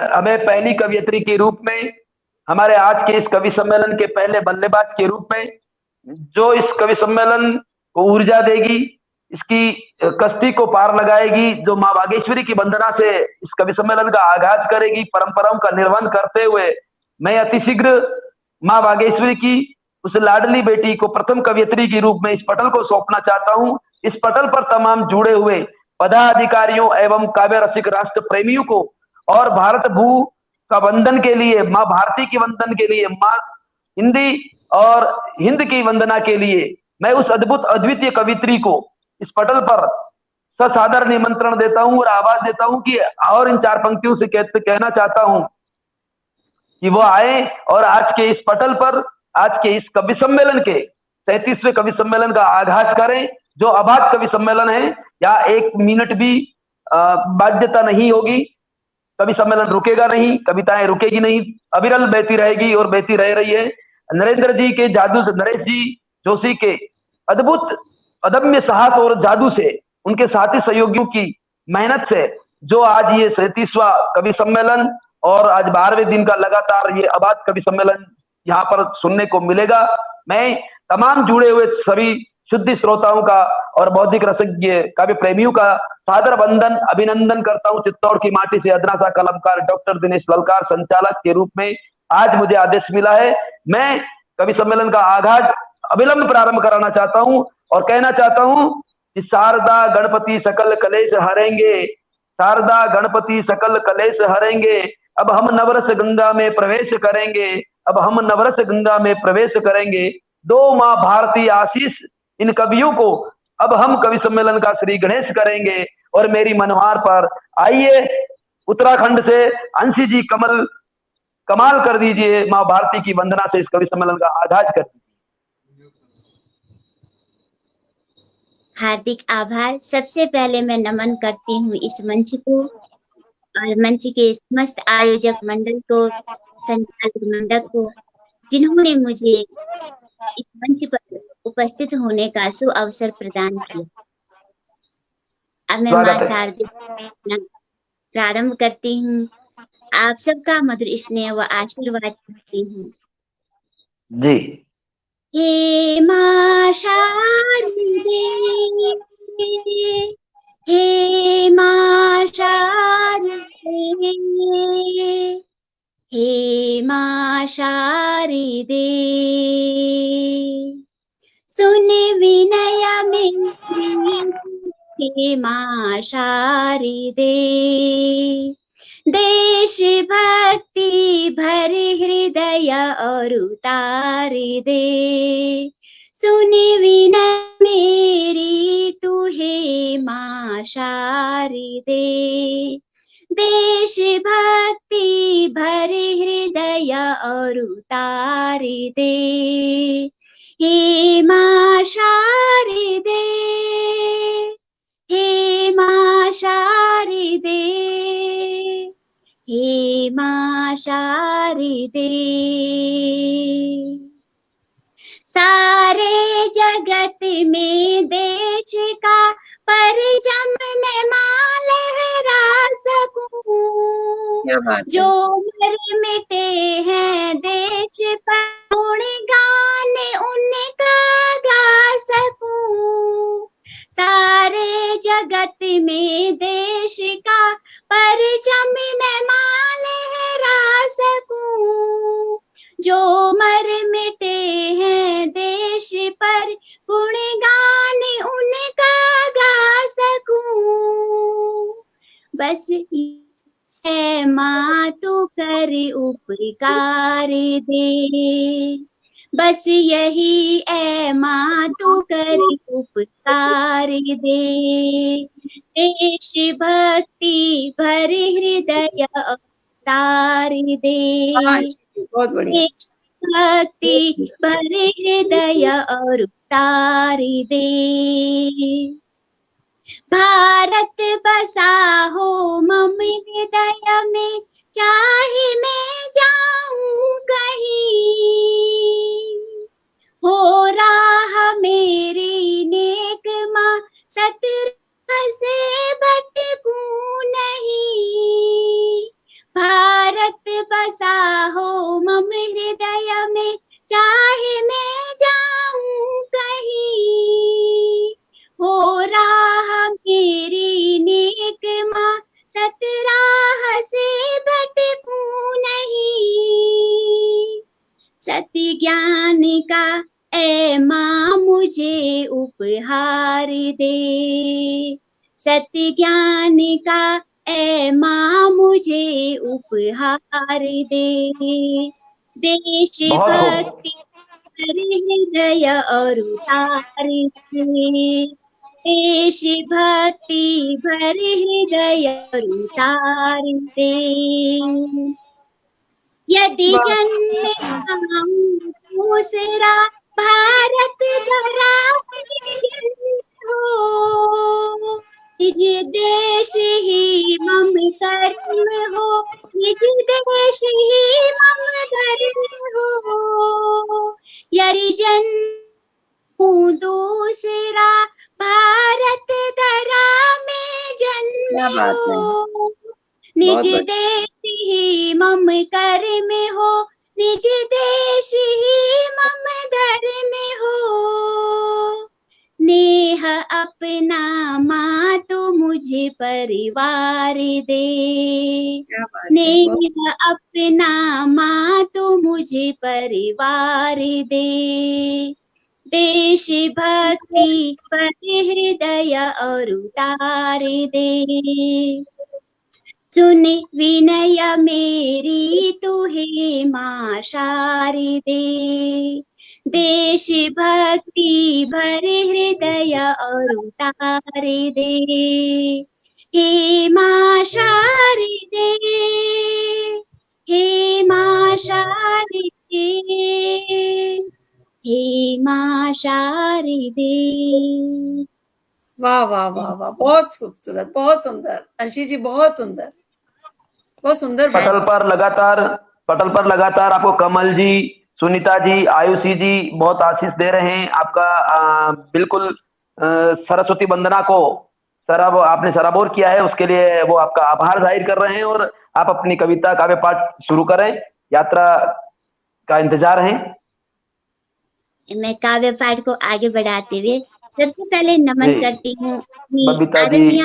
हमें पहली कवियत्री के रूप में, हमारे आज के इस कवि सम्मेलन के पहले बल्लेबाज के रूप में, जो इस कवि सम्मेलन को ऊर्जा देगी, इसकी कश्ती को पार लगाएगी, जो माँ बागेश्वरी की वंदना से इस कवि सम्मेलन का आगाज करेगी, परंपराओं का निर्वहन करते हुए मैं अतिशीघ्र माँ बागेश्वरी की उस लाडली बेटी को प्रथम कवियत्री के रूप में इस पटल को सौंपना चाहता हूं। इस पटल पर तमाम जुड़े हुए पदाधिकारियों एवं काव्य रसिक राष्ट्र प्रेमियों को और भारत भू का वंदन के लिए, माँ भारती की वंदन के लिए, माँ हिंदी और हिंद की वंदना के लिए मैं उस अद्भुत अद्वितीय कवित्री को इस पटल पर ससादर निमंत्रण देता हूं और आवाज देता हूं कि, और इन चार पंक्तियों से कहना चाहता हूं कि वो आए और आज के इस पटल पर, आज के इस कवि सम्मेलन के 37वें कवि सम्मेलन का आगाज करें, जो आबाद कवि सम्मेलन है। या एक मिनट भी बाध्यता नहीं होगी, कवि सम्मेलन रुकेगा नहीं, कविताएं रुकेगी नहीं, अविरल बहती रहेगी और बहती रह रही है। नरेंद्र जी के जादू से, नरेश जी जोशी के अद्भुत अदम्य साहस और जादू से, उनके साथी सहयोगियों की मेहनत से जो आज ये 37वां कवि सम्मेलन और आज 12वें दिन का लगातार ये आबाद कवि सम्मेलन यहाँ पर सुनने को मिलेगा। मैं तमाम जुड़े हुए सभी शुद्ध श्रोताओं का और बौद्धिक रसज्ञ काव्य प्रेमियों का सादर वंदन अभिनंदन करता हूं। चित्तौड़ की माटी से अदनासा कलमकार डॉक्टर दिनेश ललकार संचालक के रूप में आज मुझे आदेश मिला है। मैं कवि सम्मेलन का आगाज अविलंब प्रारंभ कराना चाहता हूं और कहना चाहता हूं कि शारदा गणपति सकल कलेश हरेंगे, शारदा गणपति सकल कलेश हरेंगे, अब हम नवरस गंगा में प्रवेश करेंगे, अब हम नवरस गंगा में प्रवेश करेंगे, दो माँ भारती आशीष इन कवियों को अब हम कवि सम्मेलन का श्री गणेश करेंगे। और मेरी मनोहार पर आइए उत्तराखंड से अंशी जी कमाल कर दीजिए, माँ भारती की वंदना से इस कवि सम्मेलन का आगाज कर दीजिए। हार्दिक आभार। सबसे पहले मैं नमन करती हूँ इस मंच को और मंच के समस्त आयोजक मंडल को, संचालक मंडल को, जिन्होंने मुझे इस मंच पर उपस्थित होने का सुअवसर प्रदान किया। अब मैं मां शारदे प्रारंभ करती हूँ। आप सबका मधुर स्नेह व आशीर्वाद चाहती हूँ। जी। हे मां शारदे, हे मां शारदे, हे मां शारदे, सुन विनय मेरी, हे मां शारदे, देश भक्ति भर हृदय और उतार दे, सुन विनय मेरी तू हे मां शारदे, देश भक्ति भर हृदय और उतार दे, हे मां शारदे, हे मां शारदे, हे मां शारदे, सारे जगत में देश का परचम मैं मां लहरा सकूं, जो मर मिटे हैं देश पर गुण गान उनका गा सकूं, सारे जगत में देश का परचम मैं मां लहरा सकूं, जो मर मिटे हैं देश पर गुण गान उनका गा सकूं, बस है मां तू कर उपकार दे, बस यही है मां तू कर उपकार दे, देश भक्ति भर हृदय अवतार दे, बहुत बढ़िया, भक्ति भर हृदय और उतार दे, भारत बसा हो मम हृदय में, चाहे मैं जाऊं कहीं, हो राह मेरी नेक मां सतराह से भटकूं नहीं, भारत बसा हो मम हृदय में, चाहे मैं जाऊं कहीं, हो राह मेरी नेक माँ, सतराह से भटकूं नहीं। सत्य ज्ञान का ऐ माँ मुझे उपहार दे, सत्य ज्ञान का ऐ माँ मुझे उपहार दे। देश बहुत खूब। भक्ति भरे हृदय और उतार दे, देश भक्ति भरे हृदय और उतार दे। यदि जन्म पाऊं दूसरा भारत धरा जन्म हो, निज देश ही मम कर्म हो, निज देश ही मम धर्म हो। यदि जन्म दूसरा भारत धरा में जन्म हो, निज देश ही मम कर्म हो, निज देश ही मम धर्म हो। नेह अपना माँ तो मुझे परिवार दे, नेह अपना माँ तो मुझे परिवार दे। देश भक्ति पर हृदय और उतार दे। सुन विनय मेरी तुहे माँ शारदे, देश भक्ति भरे हृदय और उतार दे। हे माँ शारदे, हे माँ शारदे, हे माँ शारदे। वाह वाह वाह वाह, बहुत खूबसूरत, बहुत सुंदर। अंशी जी बहुत सुंदर, बहुत सुंदर। पटल पर लगातार आपको कमल जी, सुनीता जी, आयुषी जी बहुत आशीष दे रहे हैं। आपका बिल्कुल सरस्वती वंदना को आपने सराबोर किया है, उसके लिए वो आपका आभार जाहिर कर रहे हैं। और आप अपनी कविता काव्य पाठ शुरू करें, यात्रा का इंतजार है। मैं काव्य पाठ को आगे बढ़ाते हुए सबसे पहले नमन करती हूँ बबीता जी,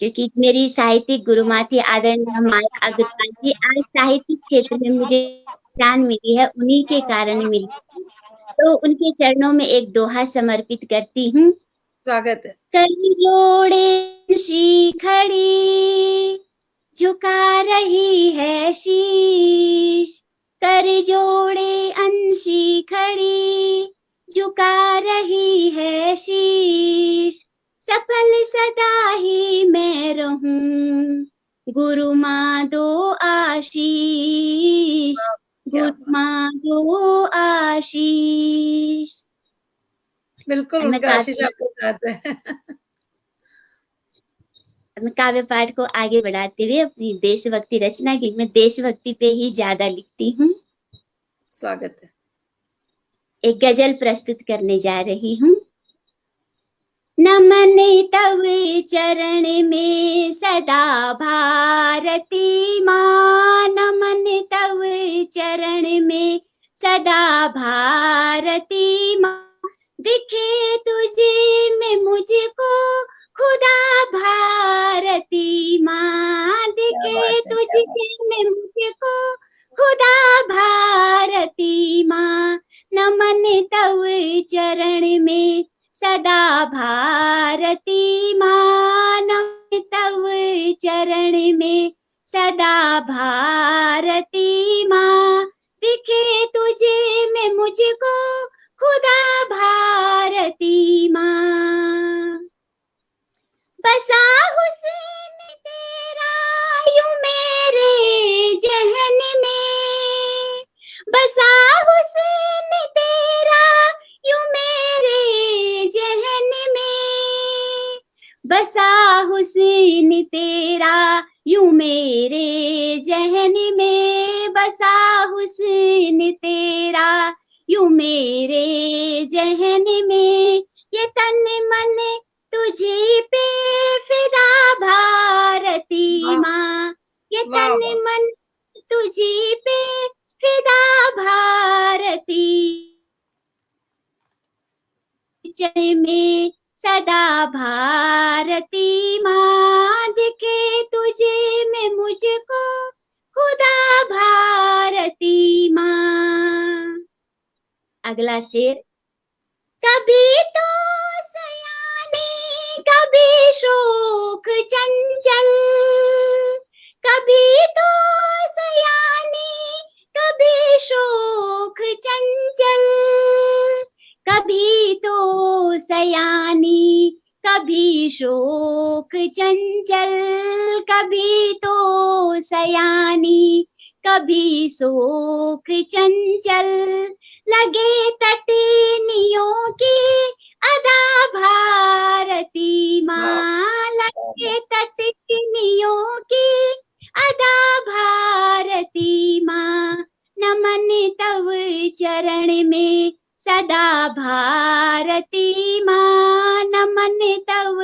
क्योंकि मेरी साहित्यिक गुरुमाँ थी आदरणीय माया अग्रवाल जी। आज साहित्यिक क्षेत्र में मुझे पहचान मिली है, उन्हीं के कारण मिली, तो उनके चरणों में एक दोहा समर्पित करती हूँ। स्वागत है। कर जोड़े खड़ी झुका रही है शीश, कर जोड़े अंशी खड़ी झुका रही है शीश। सफल सदा ही मैं रहूं, गुरु माँ दो आशीष, गुरु माँ दो आशीष। बिल्कुल उनका आशीष आपके साथ है। मैं काव्य पाठ को आगे बढ़ाते हुए अपनी देशभक्ति रचना, की मैं देशभक्ति पे ही ज्यादा लिखती हूँ। स्वागत है। एक गजल प्रस्तुत करने जा रही हूँ। नमन तव चरण में सदा भारती माँ, नमन तव चरण में सदा भारती माँ। दिखे तुझे में मुझको खुदा भारती माँ, दिखे तुझे में मुझको खुदा भारती माँ। नमन तव चरण में सदा भारती माँ, नमन तव चरण में सदा भारती माँ। दिखे तुझे में मुझको खुदा भारती माँ। बसा हुस्न तेरा यूं मेरे जहन में, बसा हुस्न तेरा यूं मेरे जहन में, बसा हुस्न तेरा यूं मेरे जहन में, बसा हुस्न तेरा यूं मेरे जहन में। ये तन मन तुझे पे फिदा भारती माँ, ये वाह तन वाह मन तुझी पे फिदा भारती, चरण में सदा भारती माँ, दिखे तुझे में मुझको खुदा भारती माँ। अगला शेर। कभी तो सयानी कभी शोक चंचल, कभी तो सयानी कभी शोक चंचल, कभी तो सयानी कभी शोक चंचल, कभी तो सयानी कभी शोक चंचल, लगे तटनियों की अदा भारती माँ, लगे तटनियों की अदा भारती माँ, नमन तव चरण में सदा भारती माँ, नमन तव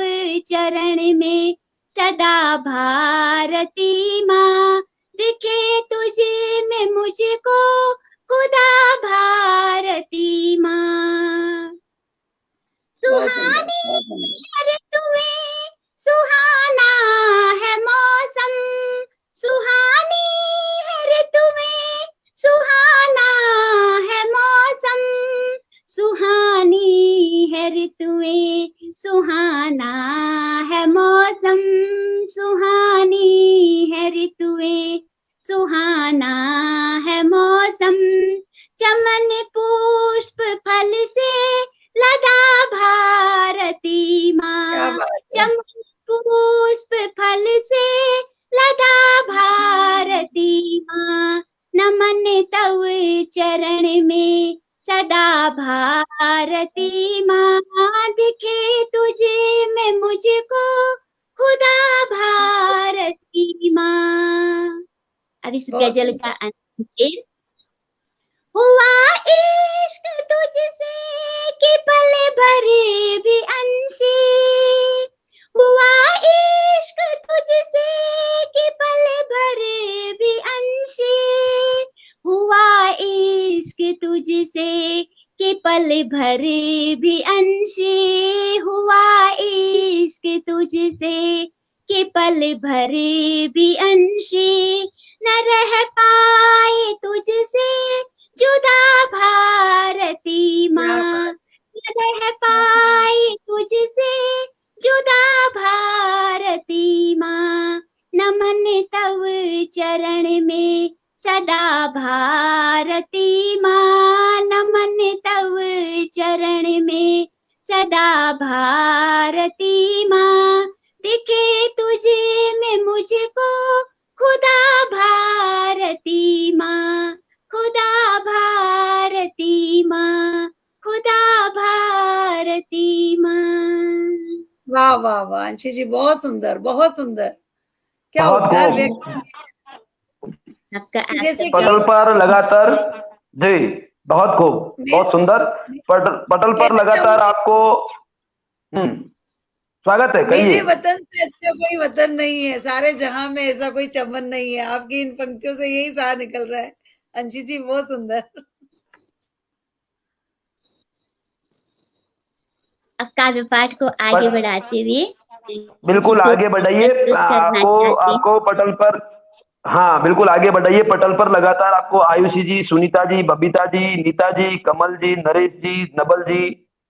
चरण में सदा भारती माँ, दिखे तुझे में मुझको खुदा भारती माँ। बहुत सुंदर सुहानी बहुत सुंदर। है ऋतुएं, सुहाना है मौसम, सुहानी है ऋतुएं, सुहाना है मौसम, सुहानी है ऋतुएं, सुहाना है मौसम, सुहानी है ऋतुएं, सुहाना है मौसम, चमन पुष्प फल से लदा भारती क्या माँ, बात है। चमन पुष्प फल से लदा भारती माँ, नमन तव चरण में सदा भारती माँ, दिखे तुझे में मुझको खुदा भारती माँ। अब इस बहुत गजल सुंदर। का अंतिम शेर। हुआ इश्क तुझसे कि पल भर भी अंशी, हुआ इश्क तुझसे कि पल भर भी अंशी, हुआ इश्क तुझसे कि पल भर भी अंशी, हुआ इश्क तुझसे कि पल भर भी अंशी, न रह पाए तुझसे जुदा भारती क्या माँ, बात न रह है। पाए तुझसे जुदा भारती माँ, नमन तव चरण में सदा भारती माँ, नमन तव चरण में सदा भारती माँ, दिखे तुझे में मुझको खुदा भारती माँ, खुदा भारती माँ, खुदा भारती माँ। वाह वाह वाह अंशी जी, बहुत सुंदर बहुत सुंदर। क्या बहुत उद्गार खूब। व्यक्त किए। आपका कि आज जैसे का कि पटल पर लगातार, जी बहुत खूब, मैं बहुत सुंदर। पटल पर कहना लगातार चाहूंगी, आपको स्वागत है, मेरे कहिए। वतन से अच्छा कोई वतन नहीं है, सारे जहां में ऐसा कोई चमन नहीं है। आपकी इन पंक्तियों से यही सार निकल रहा है। अंशी जी बहुत सुंदर। अब काव्य पाठ को आगे पट, बढ़ाते हुए जी बिल्कुल को आगे बढ़ाइए। प्रस्तुत करना आपको चाहती हूँ। आपको पटल पर, हाँ बिल्कुल आगे बढ़ाइए। पटल पर लगातार आपको आयुषी जी, सुनीता जी, बबीता जी, नीता जी, कमल जी, नरेश जी, नबल जी,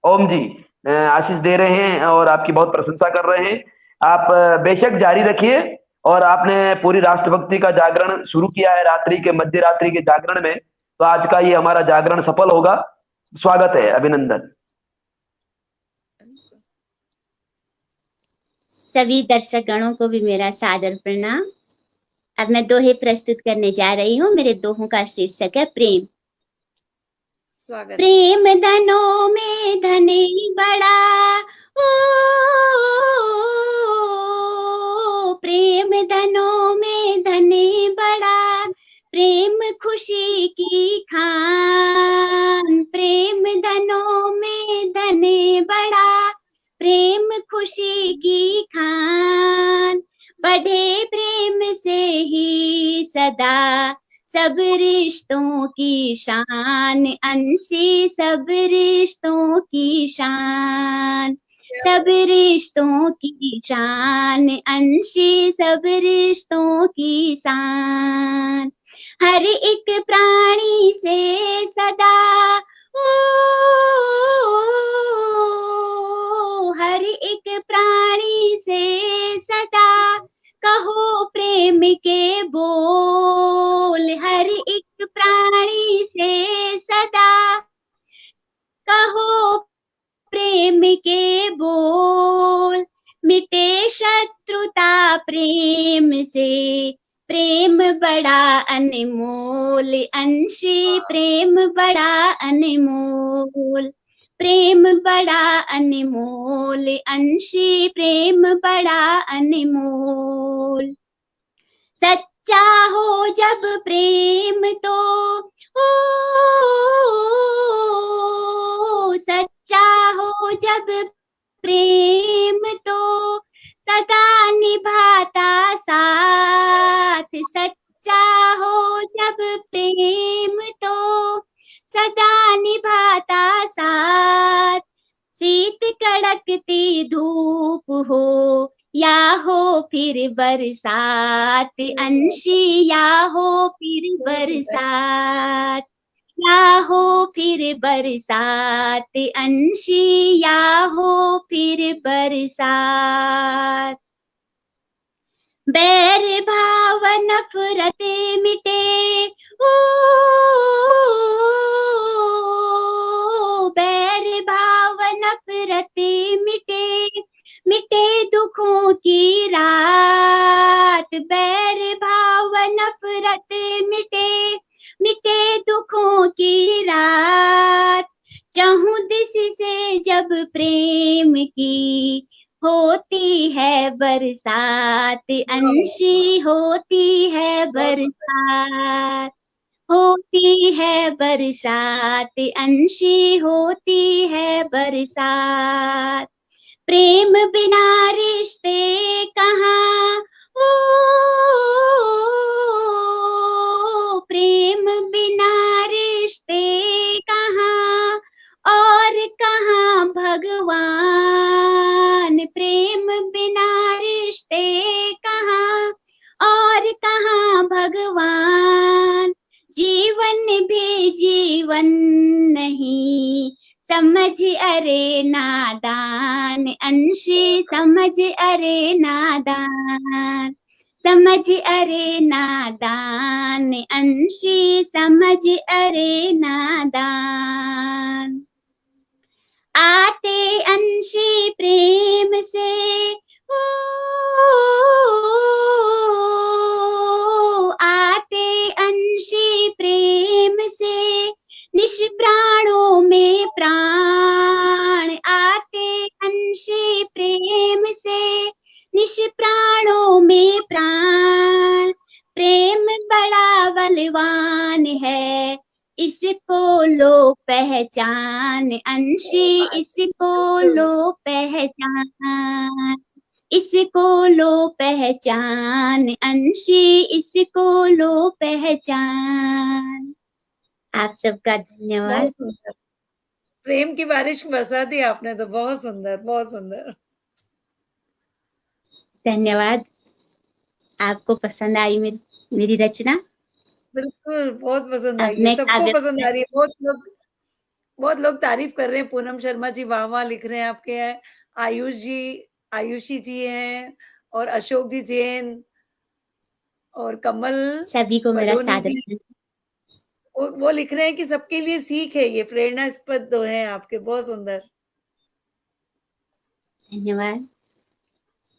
ओम जी आशीष दे रहे हैं और आपकी बहुत प्रशंसा कर रहे हैं। आप बेशक जारी रखिए। और आपने पूरी राष्ट्रभक्ति का जागरण शुरू किया है रात्रि के, मध्य रात्रि के जागरण में, तो आज का ये हमारा जागरण सफल होगा। स्वागत है, अभिनंदन। सभी दर्शक गणों को भी मेरा सादर प्रणाम। अब मैं दोहे प्रस्तुत करने जा रही हूँ। मेरे दोहों का शीर्षक है प्रेम। स्वागत है। प्रेम धनों में धनी बड़ा, ओ प्रेम धनों में धनी बड़ा, प्रेम खुशी की खान, प्रेम धनों में धनी बड़ा, प्रेम खुशी की खान, बढ़े प्रेम से ही सदा सब रिश्तों की शान, अंशी सब रिश्तों की शान, सब रिश्तों की शान, अंशी सब रिश्तों की शान। हर एक प्राणी से सदा ओ, हर एक प्राणी से सदा कहो प्रेम के बोल, हर एक प्राणी से सदा कहो प्रेम के बोल। मिटे शत्रुता प्रेम से, प्रेम बड़ा अनमोल, अंशी प्रेम बड़ा अनमोल, प्रेम बड़ा अनमोल, अंशी प्रेम बड़ा अनमोल। सच्चा हो जब प्रेम तो ओ, सच्चा हो जब प्रेम तो सदा निभाता साथ, सच्चा हो जब प्रेम तो सदा निभाता साथ। शीत कड़कती धूप हो या हो फिर बरसात, अंशी या हो फिर बरसात, या हो फिर बरसात, अंशी या हो फिर बरसात। बैर भाव नफरत मिटे ओ, बैर भाव नफरत मिटे, मिटे दुखों की रात, बैर भाव नफरत मिटे, मिटे दुखों की रात। चाहूं दिस से जब प्रेम की होती है बरसात, अंशी होती है बरसात, होती है बरसात, अंशी होती है बरसात। प्रेम बिना रिश्ते कहाँ ओ, प्रेम बिना रिश्ते कहाँ और कहाँ भगवान, प्रेम बिना रिश्ते कहाँ और कहाँ भगवान। जीवन भी जीवन नहीं समझ अरे नादान, अंशी समझ अरे नादान, समझ अरे नादान, अंशी समझ अरे नादान। आते अंशी प्रेम से ओ, आते अंशी प्रेम से निष्प्राणों में प्राण, आते अंशी प्रेम से निष्प्राणों में प्राण। प्रेम बड़ा बलवान है इसको लो पहचान, अंशी इसको लो पहचान, इसको लो पहचान, अंशी इसको लो पहचान। आप सबका धन्यवाद। बहुत सुंदर। प्रेम की बारिश बरसा दी आपने तो, बहुत सुंदर, बहुत सुंदर। धन्यवाद। आपको पसंद आई मेरी रचना? बिल्कुल, बहुत पसंद आई है, अपने सबको काव्य पसंद आ रही है। बहुत लोग तारीफ कर रहे हैं। पूनम शर्मा जी वाह-वाह लिख रहे हैं आपके। आयुषी जी हैं और अशोक जी जैन और कमल सभी को मेरा बडोनी सादर जी। वो लिख रहे हैं कि सबके लिए सीख है, ये प्रेरणास्पद तो है आपके, बहुत सुंदर। धन्यवाद।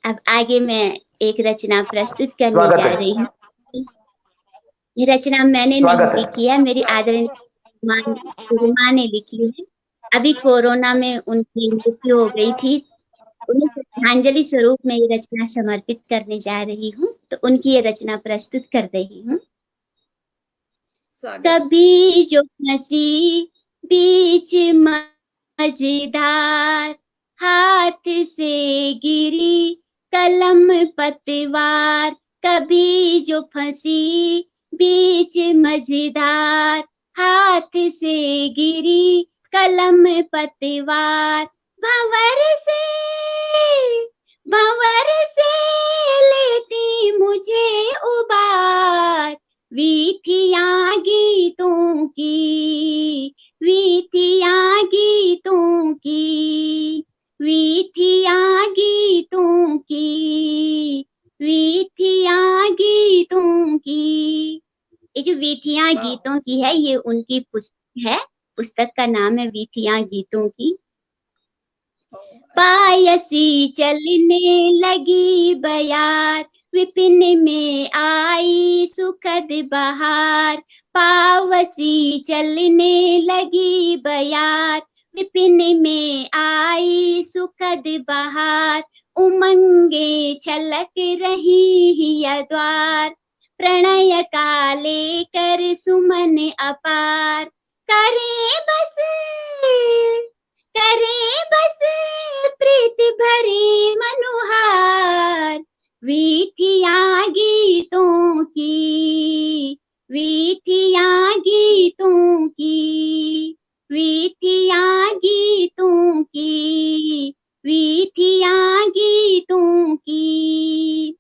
अब आगे मैं एक रचना प्रस्तुत करने जा रही हूँ। ये रचना मैंने नहीं लिखी है, मेरी आदरणीय माँ ने लिखी है। अभी कोरोना में उनकी मृत्यु हो गई थी, उन्हें श्रद्धांजलि स्वरूप में ये रचना समर्पित करने जा रही हूँ, तो उनकी ये रचना प्रस्तुत कर रही हूँ। कभी जो हंसी बीच मजेदार हाथ से गिरी कलम पतवार कभी जो फंसी बीच मझधार, हाथ से गिरी कलम पतवार, भंवर से लेती मुझे उबार, वीथियां गीतों की, वीथियां गीतों की, वीथियां गीतों की, वीथियां गीतों की। ये जो वीथियां वाह। गीतों की है, ये उनकी पुस्तक है। पुस्तक का नाम है वीथियां गीतों की। पायसी चलने लगी बयार, विपिन में आई सुखद बहार, पावसी चलने लगी बयार, विपिन में आई सुखद बहार, उमंगे छलक रही हिया द्वार, प्रणय का लेकर सुमन अपार, करे बस प्रीत भरी मनुहार, वीथियां गीतों की, वीथियां गीतों की, वीथियां गीतों की, वीथियां गीतों की।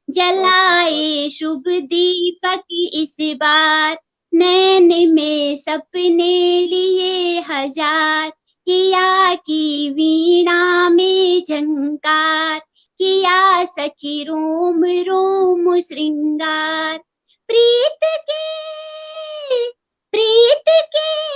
जलाए शुभ दीपक इस बार, नैन में सपने लिए हजार, किया की वीणा में झंकार, किया सखी रोम रोम श्रृंगार, प्रीत के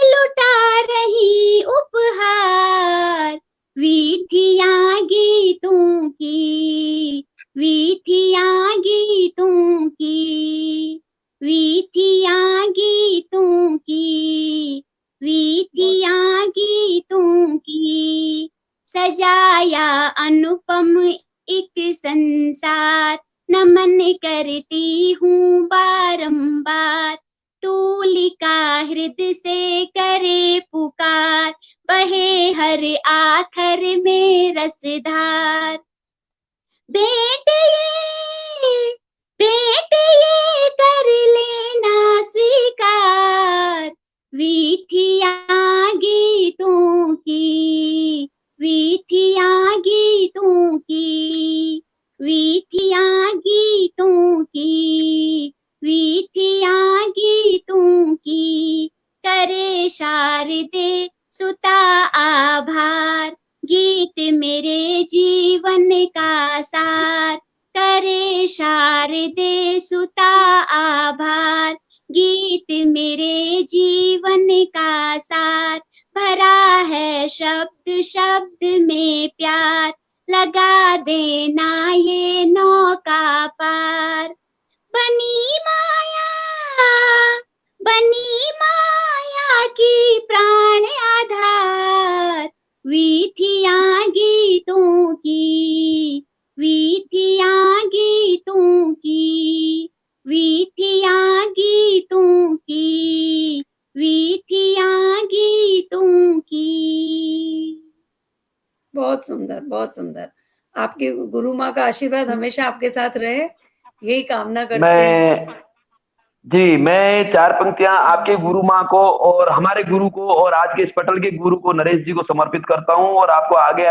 लुटा रही उपहार, वीथियां गीतों की, वीथियां गीतों की, वीथियां गीतों की, वीथियां गीतों की। सजाया अनुपम एक संसार, नमन करती हूँ बारंबार, तूलिका हृदय से करे पुकार, बहे हर आखर में रसधार, भेंट ये कर लेना स्वीकार, वीथियां गीतों की, वीथियां गीतों की, वीथियां गीतों की, वीथियां गीतों की। करे शारदे सुता आभार, गीत मेरे जीवन का सार, करे शारदे सुता आभार, गीत मेरे जीवन का सार, भरा है शब्द शब्द में प्यार, लगा देना ये नौका पार, बनी माया की प्राण आधार, वीथियां गीतों की, वीथियां गीतों की, वीथियां गीतों की, वीथियां गीतों की। बहुत सुंदर, बहुत सुंदर। आपके गुरु माँ का आशीर्वाद हमेशा आपके साथ रहे, यही कामना करते हैं। मैं 4 पंक्तियां आपके गुरु माँ को और हमारे गुरु को और आज के इस पटल के गुरु को नरेश जी को समर्पित करता हूं और आपको आगे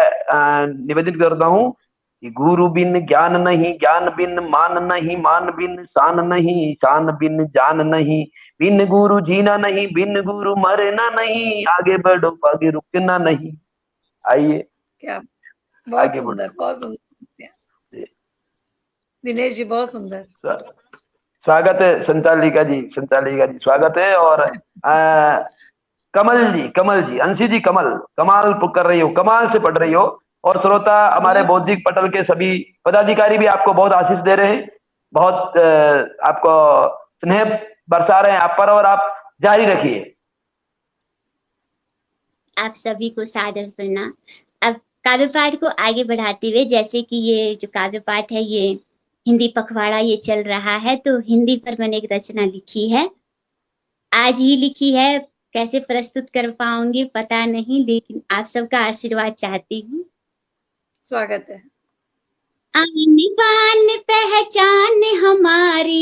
निवेदित करता हूं कि गुरु बिन ज्ञान नहीं, ज्ञान बिन मान नहीं, मान बिन शान नहीं, शान बिन जान नहीं, बिन गुरु जीना नहीं, बिन गुरु मरना नहीं, आगे बढ़ो आगे रुकना नहीं। आइए क्या बहुत आगे बढ़ो। सुंदर, बहुत सुंदर। दिनेश जी बहुत सुंदर। स्वागत है संचालिका जी, स्वागत है। और कमल जी अंशी जी, कमाल कर रही हो, कमाल से पढ़ रही हो। और श्रोता हमारे बौद्धिक पटल के सभी पदाधिकारी भी आपको बहुत आशीष दे रहे हैं, बहुत आपको स्नेह बरसा रहे हैं आप पर, और आप जारी रखिए। आप सभी को सादर प्रणाम। अब काव्य पाठ को आगे बढ़ाते हुए, जैसे कि ये जो काव्य पाठ है ये हिंदी पखवाड़ा ये चल रहा है, तो हिंदी पर मैंने एक रचना लिखी है, आज ही लिखी है, कैसे प्रस्तुत कर पाऊंगी पता नहीं, लेकिन आप सबका आशीर्वाद चाहती हूँ। स्वागत है। आन बान पहचान हमारी,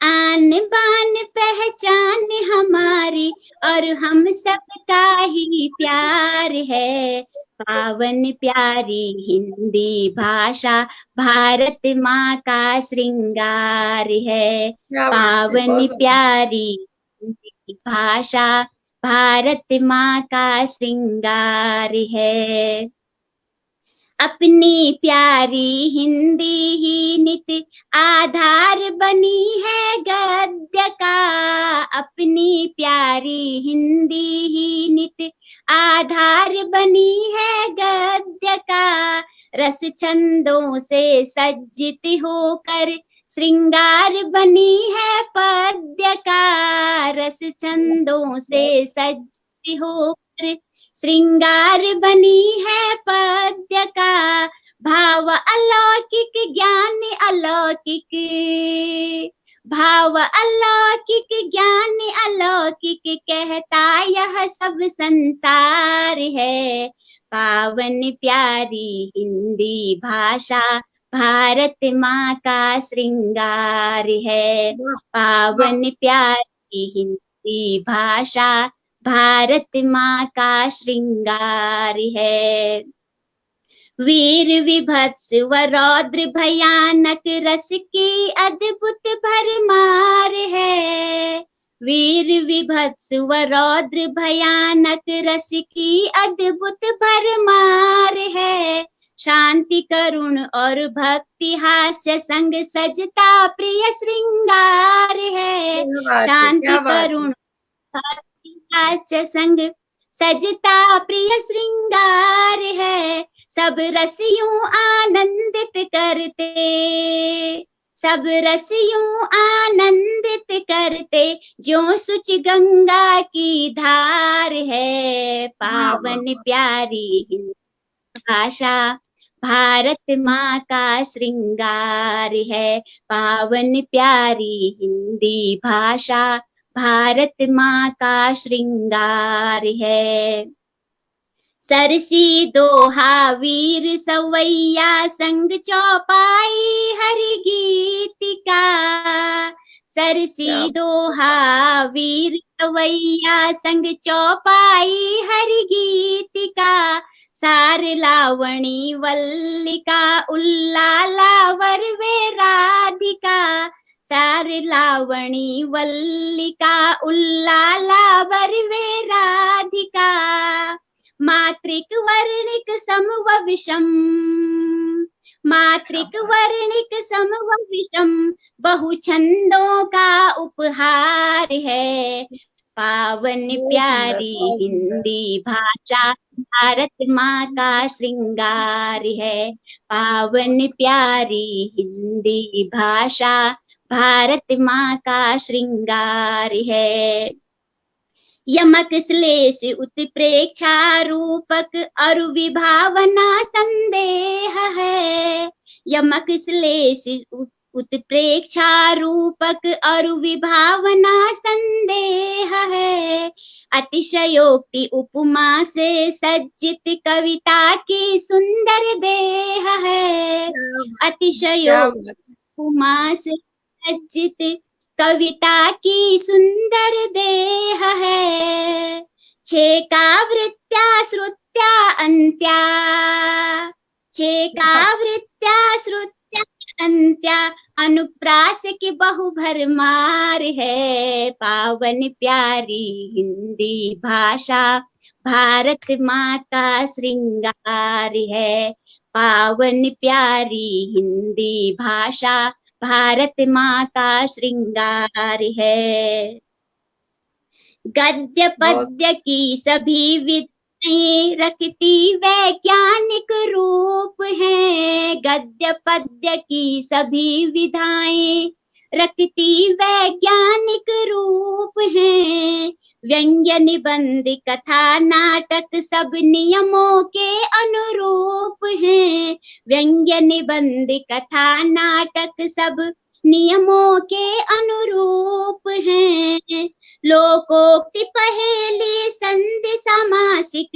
आन बान पहचान हमारी, और हम सबका ही प्यार है। पावन प्यारी हिंदी भाषा, भारत माँ का श्रृंगार है। क्या बात है, पावन बहुत सुंदर। प्यारी हिंदी भाषा, भारत माँ का श्रृंगार है। अपनी प्यारी हिंदी ही नित आधार बनी है गद्य का। अपनी प्यारी हिंदी ही नित आधार बनी है गद्य का। रस छंदों से सज्जित होकर श्रृंगार बनी है पद्य का। रस छंदों से सज्जित होकर श्रृंगार बनी है पद्य का। भाव अलौकिक ज्ञान अलौकिक, भाव अलौकिक ज्ञान अलौकिक, कहता यह सब संसार है। पावन प्यारी हिंदी भाषा, भारत माँ का श्रृंगार है। पावन प्यारी हिंदी भाषा, भारत माँ का श्रृंगार है। वीर विभत्स व रौद्र भयानक, रस की अद्भुत भरमार है। वीर विभत्स व रौद्र भयानक, रस की अद्भुत भरमार है। शांति करुण और भक्ति हास्य संग सजता प्रिय श्रृंगार है। शांति क्या बात है। करुण हास्य संग सजता प्रिय श्रृंगार है। सब रसियों आनंदित करते, सब रसियों आनंदित करते, ज्यों सुच गंगा की धार है। पावन प्यारी हिंदी भाषा, भारत माँ का श्रृंगार है। पावन प्यारी हिंदी भाषा, भारत माँ का श्रृंगार है। सरसी दोहा वीर सवैया, संग चौपाई हरि गीतिका। सरसी दोहा वीर सवैया, संग चौपाई हरि गीतिका। सार लावणी वल्लिका, उल्लाला वरवे राधिका। सार लावणी वल्लिका, उल्लाला वरवे राधिका। मात्रिक वर्णिक समव विषम, मात्रिक वर्णिक समव विषम, बहु छंदों का उपहार है। पावन प्यारी हिंदी भाषा, भारत माँ का श्रृंगार है। पावन प्यारी हिंदी भाषा, भारत माँ का श्रृंगार है। यमक श्लेष उत्प्रेक्षा रूपक, अरु विभावना संदेह है। यमक श्लेष उत्प्रेक्षा रूपक, अरु विभावना संदेह है। अतिशयोक्ति उपमा से सज्जित, कविता की सुंदर देह है। अतिशयोक्ति उपमा से सज्जित, कविता की सुंदर देह है। छेका वृत्त्या श्रुत्या अंत्या, छेका वृत्त्या श्रुत्या अंत्या, अनुप्रास की बहु भरमार है। पावन प्यारी हिंदी भाषा, भारत माँ का श्रृंगार है। पावन प्यारी हिंदी भाषा, भारत माँ का श्रृंगार है। गद्य पद्य की सभी विधाएं रखती वैज्ञानिक रूप है। गद्य पद्य की सभी विधाएं रखती वैज्ञानिक रूप है। व्यंग्य निबंध कथा नाटक सब नियमों के अनुरूप हैं। व्यंग्य निबंध कथा नाटक सब नियमों के अनुरूप हैं। लोकोक्ति पहेली संधि सामासिक,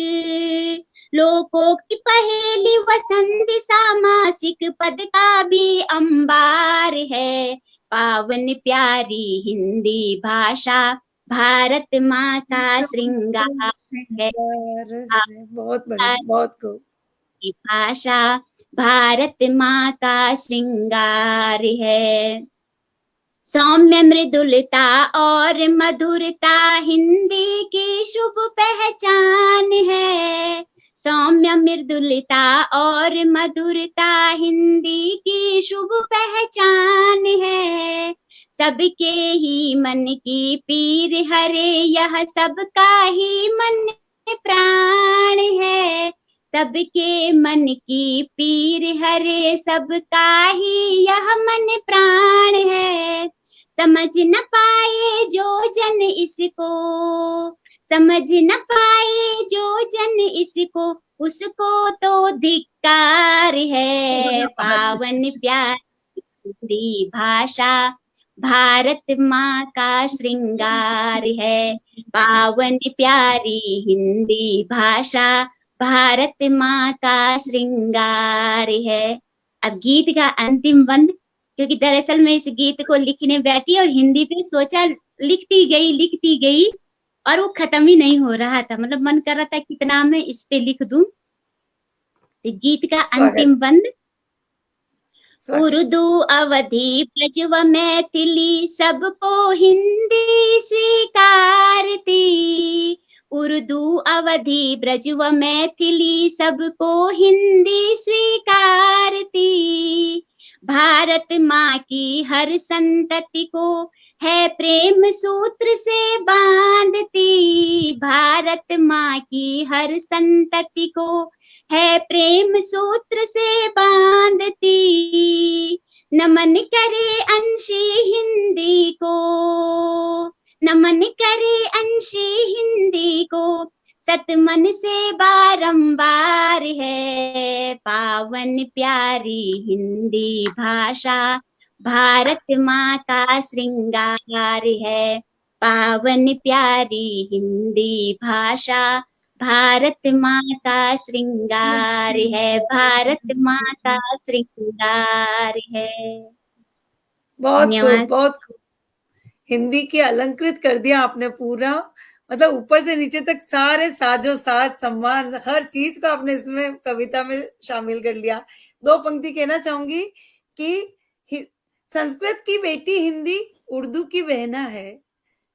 लोकोक्ति पहेली वसंत सामासिक पद का भी अंबार है। पावन प्यारी हिंदी भाषा भारत माँ का श्रृंगार है। बहुत बढ़िया, बहुत खूब। भाषा भारत माँ का श्रृंगार है। सौम्य मृदुलता और मधुरता हिंदी की शुभ पहचान है। सौम्य मृदुलता और मधुरता हिंदी की शुभ पहचान है। सबके ही मन की पीर हरे यह सबका ही मन प्राण है। सबके मन की पीर हरे सबका ही यह मन प्राण है। समझ न पाए जो जन इसको, समझ न पाए जो जन इसको, उसको तो धिक्कार है। पावन प्यारी हिंदी भाषा भारत माँ का श्रृंगार है। पावन प्यारी हिंदी भाषा भारत माँ का श्रृंगार है। अब गीत का अंतिम बंद, क्योंकि दरअसल मैं इस गीत को लिखने बैठी और हिंदी पे सोचा लिखती गई और वो खत्म ही नहीं हो रहा था। मतलब मन कर रहा था कितना मैं इस पे लिख दूं। तो गीत का अंतिम बंद। उर्दू अवधी ब्रज व मैथिली सबको हिंदी स्वीकार थी। उर्दू अवधी ब्रज व मैथिली सबको हिंदी स्वीकार थी। भारत माँ की हर संतति को है प्रेम सूत्र से बांधती। भारत माँ की हर संतति को है प्रेम सूत्र से बांधती। नमन करे अंशी हिंदी को, नमन करे अंशी हिंदी को, सतमन से बारंबार है। पावन प्यारी हिंदी भाषा भारत माँ का श्रृंगार है। पावन प्यारी हिंदी भाषा भारत माँ का श्रृंगार है। भारत माँ का श्रृंगार है। बहुत खूब, बहुत खूब। हिंदी की अलंकृत कर दिया आपने पूरा, मतलब ऊपर से नीचे तक सारे साजो साज सम्मान हर चीज को आपने इसमें कविता में शामिल कर लिया। दो पंक्ति कहना चाहूंगी कि संस्कृत की बेटी हिंदी उर्दू की बहना है।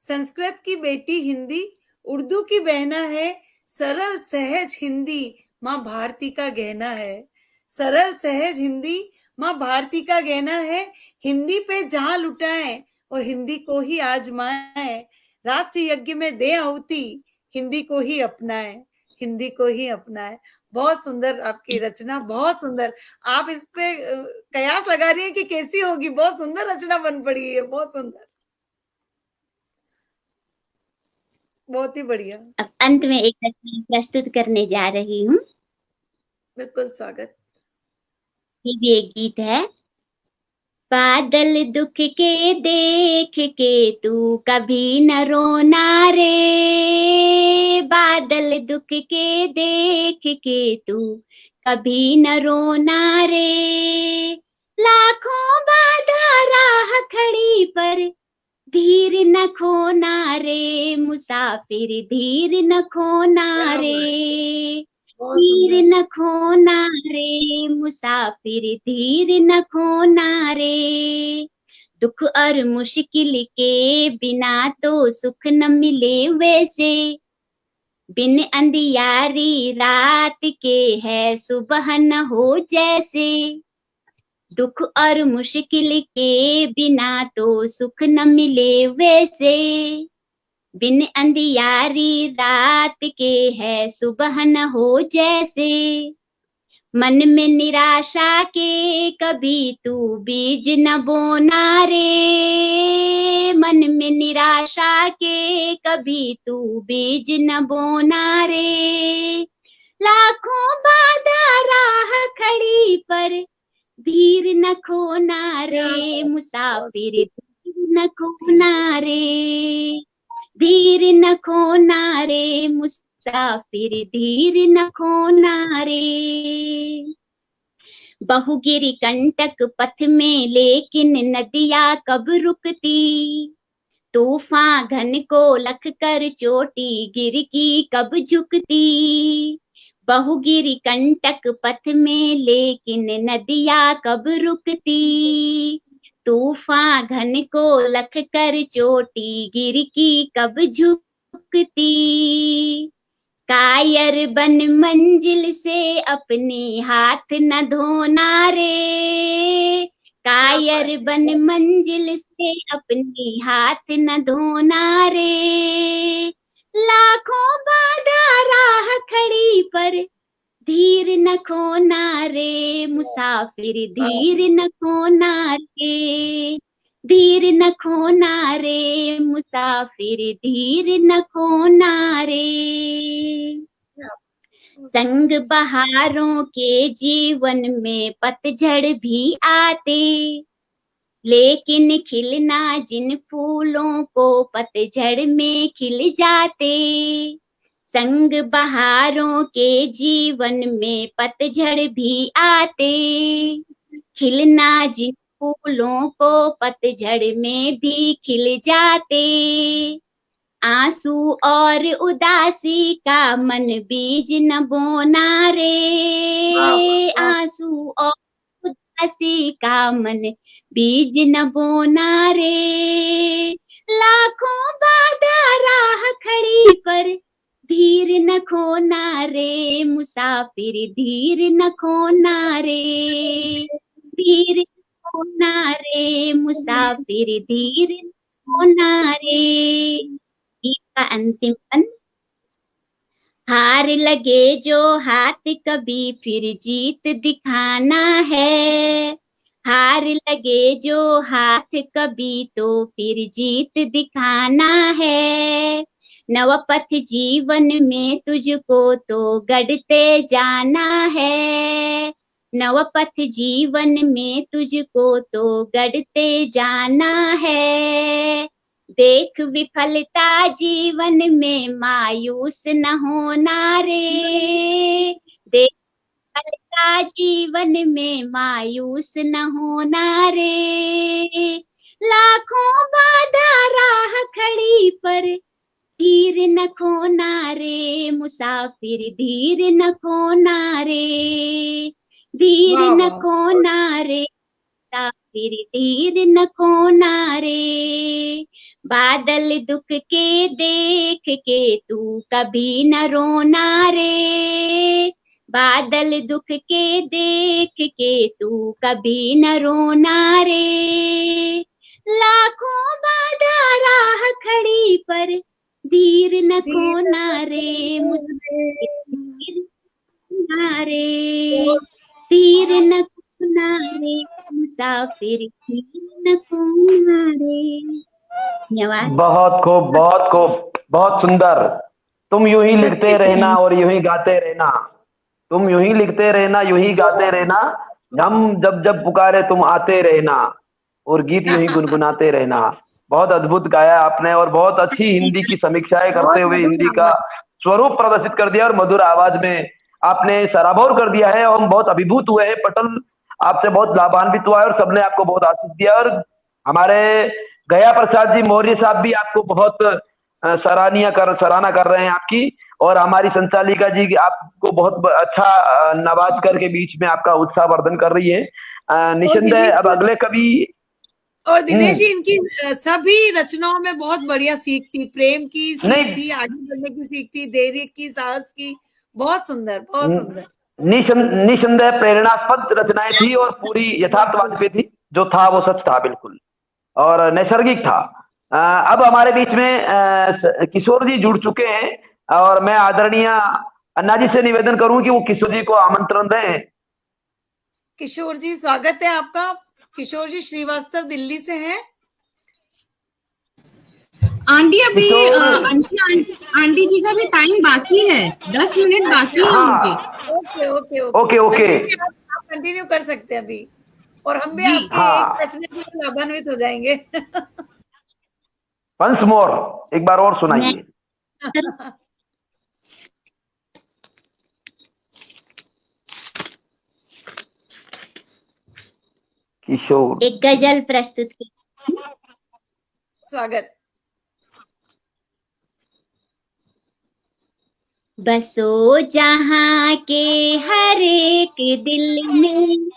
संस्कृत की बेटी हिंदी उर्दू की बहना है। सरल सहज हिंदी माँ भारती का गहना है। सरल सहज हिंदी माँ भारती का गहना है। हिंदी पे जहां लुटाए और हिंदी को ही आजमाए। राष्ट्र यज्ञ में दे आहुति, हिंदी को ही अपनाए, हिंदी को ही अपनाए। बहुत सुंदर आपकी रचना, बहुत सुंदर। आप इस पे कयास लगा रही है कि कैसी होगी। बहुत सुंदर रचना बन पड़ी है, बहुत सुंदर, बहुत ही बढ़िया। अब अंत में एक रचना प्रस्तुत करने जा रही हूँ। बिल्कुल स्वागत। ये भी एक गीत है। बादल दुख के देख के तू कभी न रोना रे। बादल दुख के देख के तू कभी न रोना रे। लाखों बाधा राह खड़ी पर धीर न खोना रे। मुसाफिर धीर न खोना रे। धीर न खोना रे। मुसाफिर धीर न खोना रे। दुख और मुश्किल के बिना तो सुख न मिले वैसे। बिन अंधियारी रात के है सुबह न हो जैसे। दुख और मुश्किल के बिना तो सुख न मिले वैसे। बिन अंधियारी रात के है सुबह न हो जैसे। मन में निराशा के कभी तू बीज न बोना रे। मन में निराशा के कभी तू बीज न बोना रे। लाखों बाधा राह खड़ी पर धीर न खोना रे। मुसाफिर धीर न खोना रे। धीर न खोना रे। मुसाफिर धीर न खोना रे। बहुगिरि कंटक पथ में लेकिन नदियाँ कब रुकती, तूफान घन को लख कर चोटी गिर की कब झुकती। बहुगिरि कंटक पथ में लेकिन नदियाँ कब रुकती, तूफान घन को लख कर चोटी गिर की कब झुकती। कायर बन मंजिल से अपने हाथ न धोना रे, कायर बन मंजिल से अपने हाथ न धोना रे। लाखों बाधा राह खड़ी पर धीर न खोना रे, मुसाफिर धीर न खोना रे, धीर न खोना रे, मुसाफिर धीर न खोना रे। संग बहारों के जीवन में पतझड़ भी आते, लेकिन खिलना जिन फूलों को पतझड़ में खिल जाते। संग बहारों के जीवन में पतझड़ भी आते, खिलना जिन फूलों को पतझड़ में भी खिल जाते। आंसू और उदासी का मन बीज न बोना रे, आंसू और उदासी का मन बीज न बोना रे। लाखों बाधा राह खड़ी पर धीर न खोना रे, मुसाफिर धीर न खोना रे, धीर न खोना रे, मुसाफिर धीर न खोना रे। का अंतिम पद। हार लगे जो हाथ कभी फिर जीत दिखाना है, हार लगे जो हाथ कभी तो फिर जीत दिखाना है। नवपथ जीवन में तुझको तो गढ़ते जाना है, नवपथ जीवन में तुझको तो गढ़ते जाना है। देख विफलता जीवन में मायूस न होना रे, देख विफलता जीवन में मायूस न होना रे। लाखों बाधा राह खड़ी पर धीर न खोना रे, मुसाफिर धीर न खोना रे, धीर न खोना रे, मुसाफिर धीर न खोना रे। बादल दुख के देख के तू कभी न रोना रे, बादल दुख के देख के तू कभी न रोना रे। लाखों बाधा राह खड़ी पर धीर न खोना रे, मुसाफिर रे, धीर न खोना रे, मुसाफिर धीर न खोना रे। धन्यवाद। बहुत खूब, बहुत खूब, बहुत सुंदर। तुम यूं ही लिखते रहना और यूं ही गाते रहना, तुम यूं ही लिखते रहना, यूं ही गाते रहना। हम जब जब पुकारे तुम आते रहना, और गीत यूं ही गुनगुनाते रहना। बहुत अद्भुत गाया आपने, और बहुत अच्छी हिंदी की समीक्षाएं करते हुए हिंदी का स्वरूप प्रदर्शित कर दिया, और मधुर आवाज में आपने सराबोर कर दिया है। और हम बहुत अभिभूत हुए हैं। पटल आपसे बहुत लाभान्वित हुआ है, और सबने आपको बहुत आशीष दिया। और हमारे गया प्रसाद जी मौर्य साहब भी आपको बहुत सराहना कर रहे हैं आपकी, और हमारी संचालिका जी आपको बहुत अच्छा नवाज करके बीच में आपका उत्साह वर्धन कर रही है। निसंदेह अब अगले कवि। और दिनेश जी, इनकी सभी रचनाओं में बहुत बढ़िया सीख थी, प्रेम की सीख थी, आगे बढ़ने की सीख थी, धैर्य की, साहस की। बहुत सुंदर, बहुत सुंदर। निसंदेह प्रेरणास्पद रचनाएं थी, और पूरी यथार्थवाद पे थी। जो था वो सच था बिल्कुल, और नैसर्गिक था। अब हमारे बीच में किशोर जी जुड़ चुके हैं, और मैं आदरणीय अन्ना जी से निवेदन करूं कि वो किशोर जी को आमंत्रण दें। किशोर जी, स्वागत है आपका। किशोर जी श्रीवास्तव दिल्ली से हैं। आंटी अभी आंटी जी का भी टाइम बाकी है, 10 मिनट बाकी है उनके। ओके ओके ओके ओके, आप कंटिन्यू कर सकते हैं अभी, और हम भी आपके रचना से लाभान्वित हो जाएंगे। वंस मोर, एक बार और सुनाइए। किशोर एक गजल प्रस्तुत की। स्वागत। बसो जहाँ के हर एक दिल में,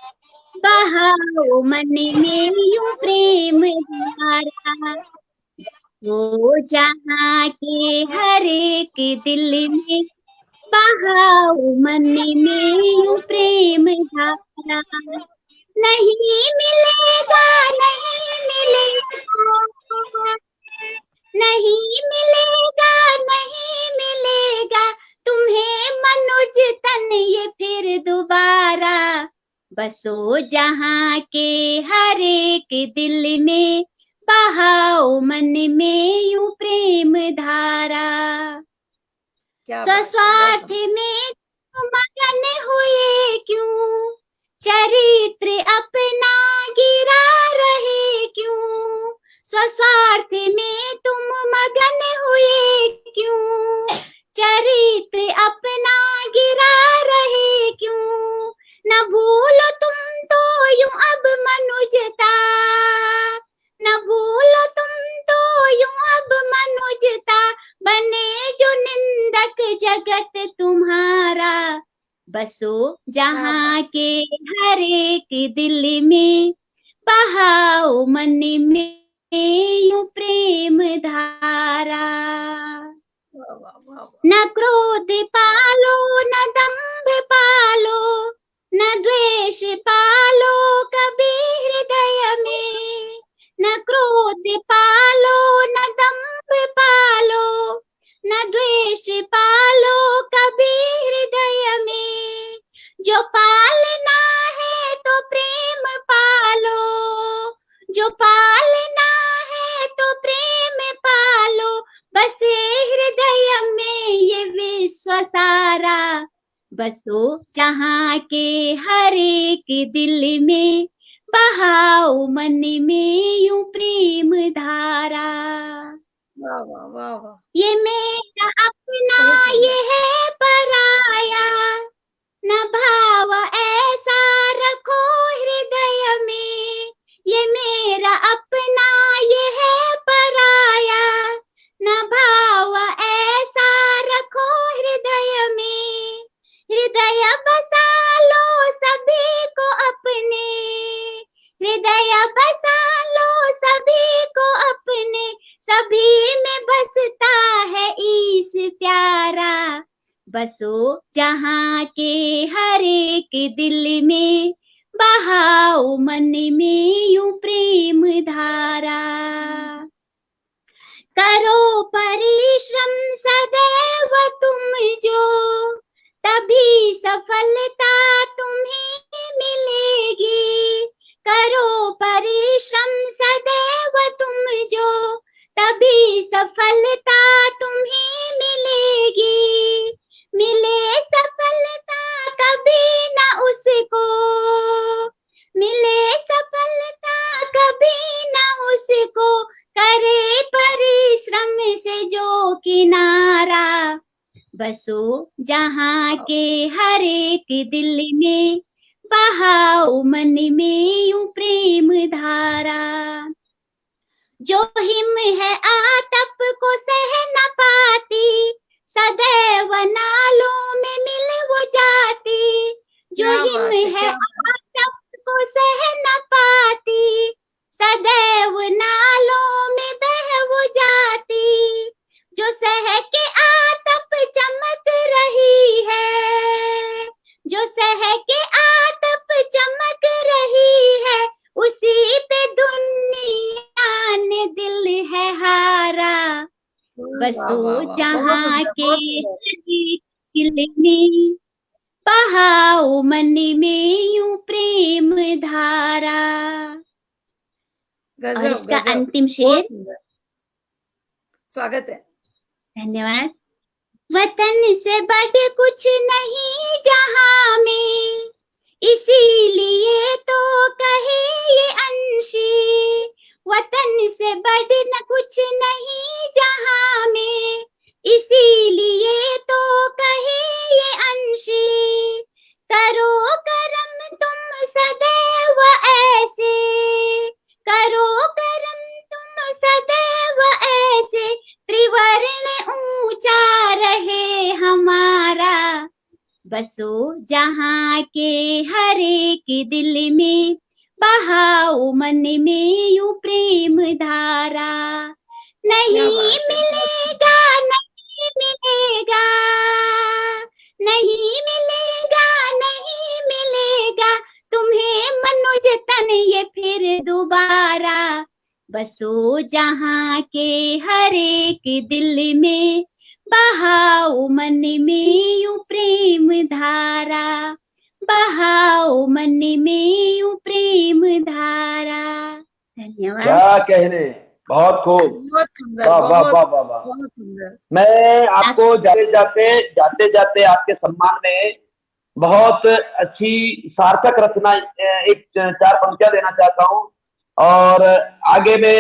बहाओ मन में यूं प्रेम धारा। वो जहाँ के हर एक दिल में, बहाओ मन में यूं प्रेम धारा। नहीं मिलेगा, नहीं मिलेगा, नहीं मिलेगा, नहीं मिलेगा तुम्हें मनुज तन ये फिर दोबारा। बसो जहाँ के हर एक दिल में, बहाओ मन में यूं प्रेम धारा। स्वस्वार्थ में मगन हुए क्यों, चरित्र अपना गिरा रहे क्यों। स्वस्वार्थ में तुम मगन हुए क्यों, चरित्र अपना गिरा रहे क्यों। न भूलो तुम तो यूं अब मनुजता, न भूलो तुम तो यूं अब मनुजता। बने जो निंदक जगत तुम्हारा। बसो जहाँ के हर एक दिल में, बहाओ मन में यूं प्रेम धारा। न क्रोध पालो, न दंभ पालो, न द्वेष पालो कभी हृदय में। न क्रोध पालो, न दंभ पालो, न द्वेष पालो कभी हृदय में। जो पालना है तो प्रेम पालो, जो पालना है तो प्रेम पालो। बसे हृदय में ये विश्व सारा। बसो जहाँ के हर एक दिल में, बहाओ मन में यूं प्रेम धारा। वाह वाह वाह वाह। ये मेरा अपना ये है पराया, न भाव ऐसा रखो हृदय में। ये मेरा अपना ये है पराया, न भाव ऐसा रखो हृदय में। हृदय बसा लो सभी को अपने, हृदय बसा लो सभी को अपने। सभी में बसता है ईश प्यारा। बसो जहाँ के हर एक दिल में, बहाओ मन में यूं प्रेम धारा। करो परिश्रम सदैव तुम जो, तभी सफलता तुम्हें मिलेगी। करो परिश्रम सदैव तुम जो, तभी सफलता तुम्हें मिलेगी। मिले सफलता कभी न उसको, मिले सफलता कभी न उसको। करे परिश्रम से जो किनारा। बसो जहाँ के हर एक दिल में, बहाओ मन में यूं प्रेम धारा। जो हिम है आतप को सह न पाती, सदैव नालों में मिल वो जाती। जो हिम है आतप को सह न पाती, सदैव नालों में बह वो जाती। जो सह के आतप चमक रही है, जो सह के आतप चमक रही है, उसी पे दुनिया ने दिल है हारा। बसो जहाँ के दिल में, बहाओ मन में यूं प्रेम धारा। और इसका अंतिम शेर। स्वागत है। धन्यवाद। वतन से बढ़ कुछ नहीं जहां में, इसीलिए तो कहे ये अंशी। वतन से बढ़ न कुछ नहीं जहां में, इसीलिए तो कहे ये अंशी। करो करम तुम सदैव ऐसे, बसो जहाँ के हर एक दिल में, बहाओ मन में यूं प्रेम धारा। नहीं मिलेगा, नहीं मिलेगा, नहीं मिलेगा, नहीं मिलेगा तुम्हें मनुज तन ये फिर दोबारा। बसो जहाँ के हर एक दिल में, बहाओ मन में यूं प्रेम धारा, बहाओ मन में यूं प्रेम धारा। धन्यवाद। क्या कहने, बहुत खूब, बहुत सुंदर, वाह वाह वाह वाह वाह। बहुत सुंदर। मैं आपको जाते जाते आपके सम्मान में बहुत अच्छी सार्थक रचना एक 4 पंक्तियां देना चाहता हूँ, और आगे मैं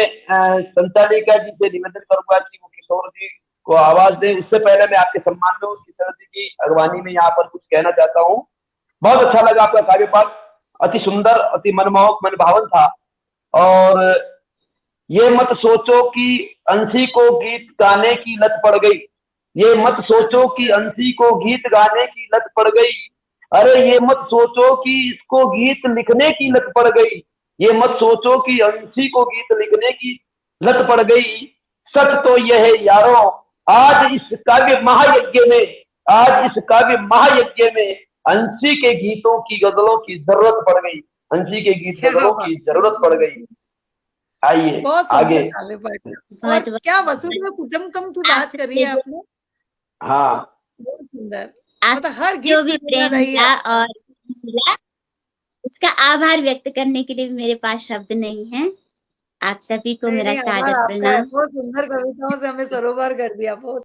संचालिका जी से निवेदन करूंगा कि वो किशोर जी को आवाज दें। उससे पहले मैं आपके सम्मान में किशोर जी की अगवानी में यहाँ पर कुछ कहना चाहता हूँ। बहुत अच्छा लगा आपका काव्य पाठ, अति सुंदर, अति मनमोहक, मनभावन था। और ये मत सोचो कि अंशी को गीत गाने की लत पड़ गई, ये मत सोचो कि अंशी को गीत गाने की लत पड़ गई, अरे ये मत सोचो कि इसको गीत लिखने की लत पड़ गई, ये मत सोचो कि अंशी को गीत लिखने की लत पड़ गई। सच तो यह है यारों, आज इस काव्य महायज्ञ में, आज इस काव्य महायज्ञ में अंशी के गीतों की गजलों की जरूरत पड़ गई, अंशी के गीत गजलों की जरूरत पड़ गई। आइए आगे। और क्या वसुधैव कुटुंबकम की बात करी है आपने। हाँ, बहुत सुंदर। आप मतलब हर जो भी गीत प्रेम मिला और मिला, उसका आभार व्यक्त करने के लिए मेरे पास शब्द नहीं है। आप सभी को मेरा सादर प्रणाम। बहुत सुंदर कविताओं से हमें सरोवर कर दिया। बहुत